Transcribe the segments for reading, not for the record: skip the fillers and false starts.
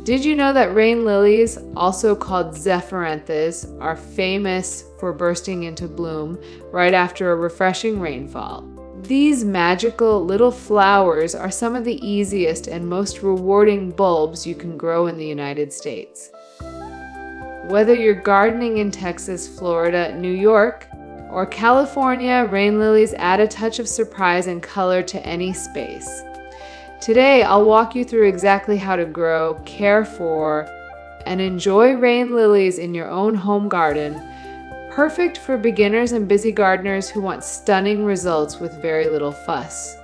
Did you know that rain lilies, also called Zephyranthes, are famous for bursting into bloom right after a refreshing rainfall? These magical little flowers are some of the easiest and most rewarding bulbs you can grow in the United States. Whether you're gardening in Texas, Florida, New York, or California, rain lilies add a touch of surprise and color to any space. Today, I'll walk you through exactly how to grow, care for, and enjoy rain lilies in your own home garden, perfect for beginners and busy gardeners who want stunning results with very little fuss.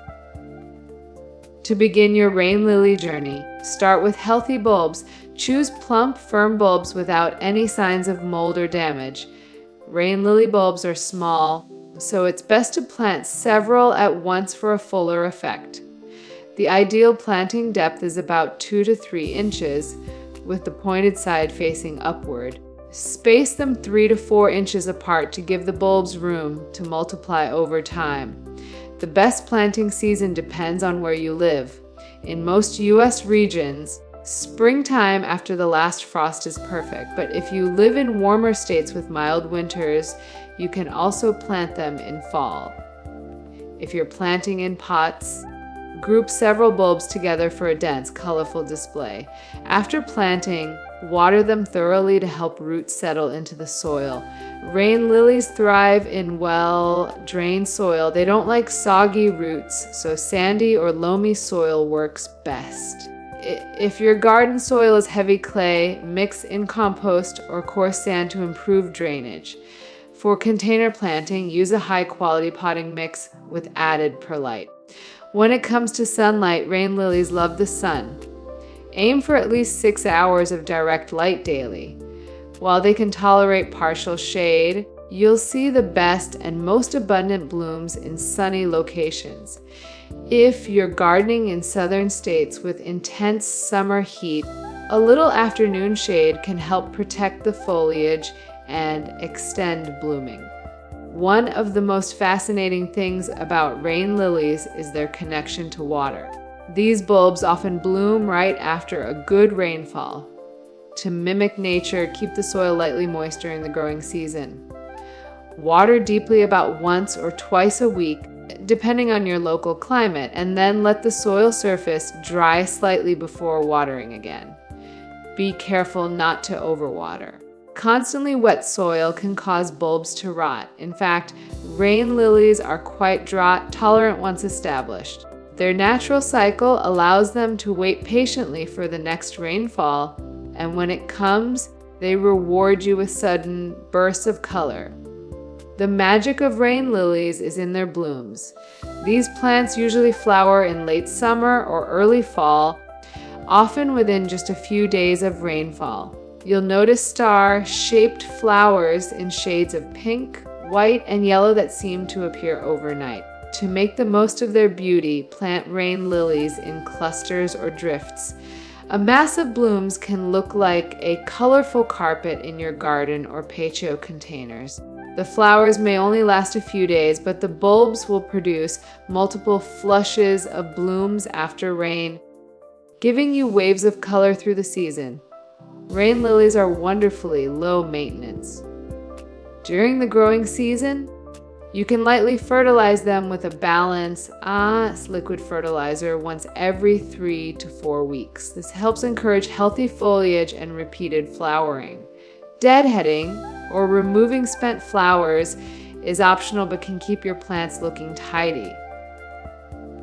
To begin your rain lily journey, start with healthy bulbs. Choose plump, firm bulbs without any signs of mold or damage. Rain lily bulbs are small, so it's best to plant several at once for a fuller effect. The ideal planting depth is about 2 to 3 inches, with the pointed side facing upward. Space them 3 to 4 inches apart to give the bulbs room to multiply over time. The best planting season depends on where you live. In most U.S. regions, springtime after the last frost is perfect, but if you live in warmer states with mild winters, you can also plant them in fall. If you're planting in pots, group several bulbs together for a dense, colorful display. After planting, water them thoroughly to help roots settle into the soil. Rain lilies thrive in well-drained soil. They don't like soggy roots, so sandy or loamy soil works best. If your garden soil is heavy clay, mix in compost or coarse sand to improve drainage. For container planting, use a high-quality potting mix with added perlite. When it comes to sunlight, rain lilies love the sun. Aim for at least 6 hours of direct light daily. While they can tolerate partial shade, you'll see the best and most abundant blooms in sunny locations. If you're gardening in southern states with intense summer heat, a little afternoon shade can help protect the foliage and extend blooming. One of the most fascinating things about rain lilies is their connection to water. These bulbs often bloom right after a good rainfall. To mimic nature, keep the soil lightly moist during the growing season. Water deeply about once or twice a week, depending on your local climate, and then let the soil surface dry slightly before watering again. Be careful not to overwater. Constantly wet soil can cause bulbs to rot. In fact, rain lilies are quite drought tolerant once established. Their natural cycle allows them to wait patiently for the next rainfall, and when it comes, they reward you with sudden bursts of color. The magic of rain lilies is in their blooms. These plants usually flower in late summer or early fall, often within just a few days of rainfall. You'll notice star-shaped flowers in shades of pink, white, and yellow that seem to appear overnight. To make the most of their beauty, plant rain lilies in clusters or drifts. A mass of blooms can look like a colorful carpet in your garden or patio containers. The flowers may only last a few days, but the bulbs will produce multiple flushes of blooms after rain, giving you waves of color through the season. Rain lilies are wonderfully low maintenance. During the growing season, you can lightly fertilize them with a balanced liquid fertilizer once every 3 to 4 weeks. This helps encourage healthy foliage and repeated flowering. Deadheading, or removing spent flowers, is optional but can keep your plants looking tidy.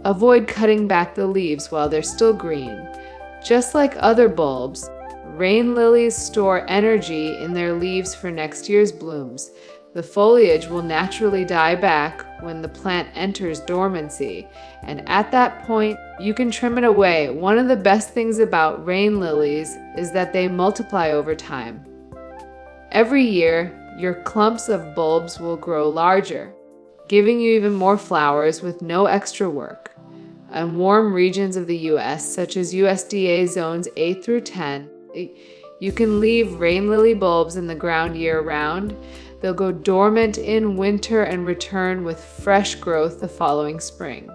Avoid cutting back the leaves while they're still green. Just like other bulbs, rain lilies store energy in their leaves for next year's blooms. The foliage will naturally die back when the plant enters dormancy, and at that point, you can trim it away. One of the best things about rain lilies is that they multiply over time. Every year, your clumps of bulbs will grow larger, giving you even more flowers with no extra work. In warm regions of the U.S., such as USDA zones 8 through 10, you can leave rain lily bulbs in the ground year-round. They'll go dormant in winter and return with fresh growth the following spring.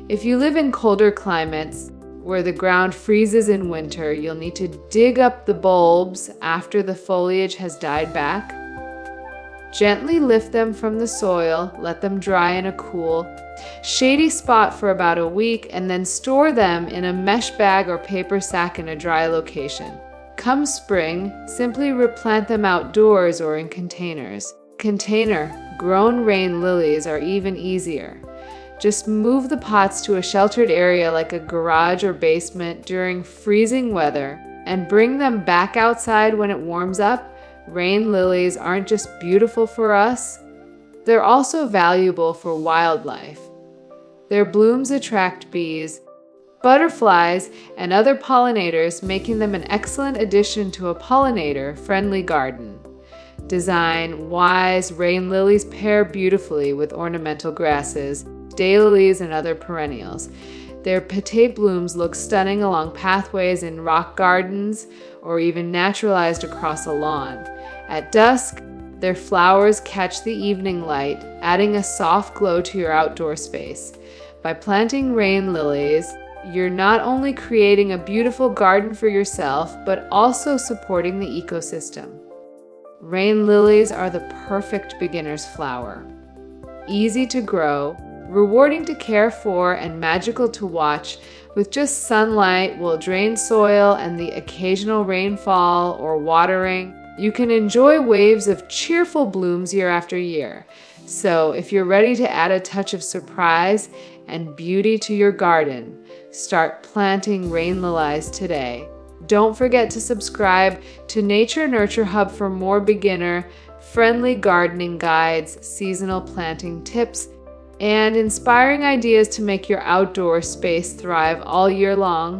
If you live in colder climates, where the ground freezes in winter, you'll need to dig up the bulbs after the foliage has died back. Gently lift them from the soil, let them dry in a cool, shady spot for about a week, and then store them in a mesh bag or paper sack in a dry location. Come spring, simply replant them outdoors or in containers. Container-grown rain lilies are even easier. Just move the pots to a sheltered area like a garage or basement during freezing weather and bring them back outside when it warms up. Rain lilies aren't just beautiful for us, they're also valuable for wildlife. Their blooms attract bees, butterflies, and other pollinators, making them an excellent addition to a pollinator-friendly garden. Design-wise, rain lilies pair beautifully with ornamental grasses, daylilies, and other perennials. Their petite blooms look stunning along pathways in rock gardens or even naturalized across a lawn. At dusk, their flowers catch the evening light, adding a soft glow to your outdoor space. By planting rain lilies, you're not only creating a beautiful garden for yourself, but also supporting the ecosystem. Rain lilies are the perfect beginner's flower. Easy to grow, rewarding to care for, and magical to watch. With just sunlight, well-drained soil, and the occasional rainfall or watering, you can enjoy waves of cheerful blooms year after year. So if you're ready to add a touch of surprise and beauty to your garden, start planting rain lilies today. Don't forget to subscribe to Nature Nurture Hub for more beginner-friendly gardening guides, seasonal planting tips, and inspiring ideas to make your outdoor space thrive all year long.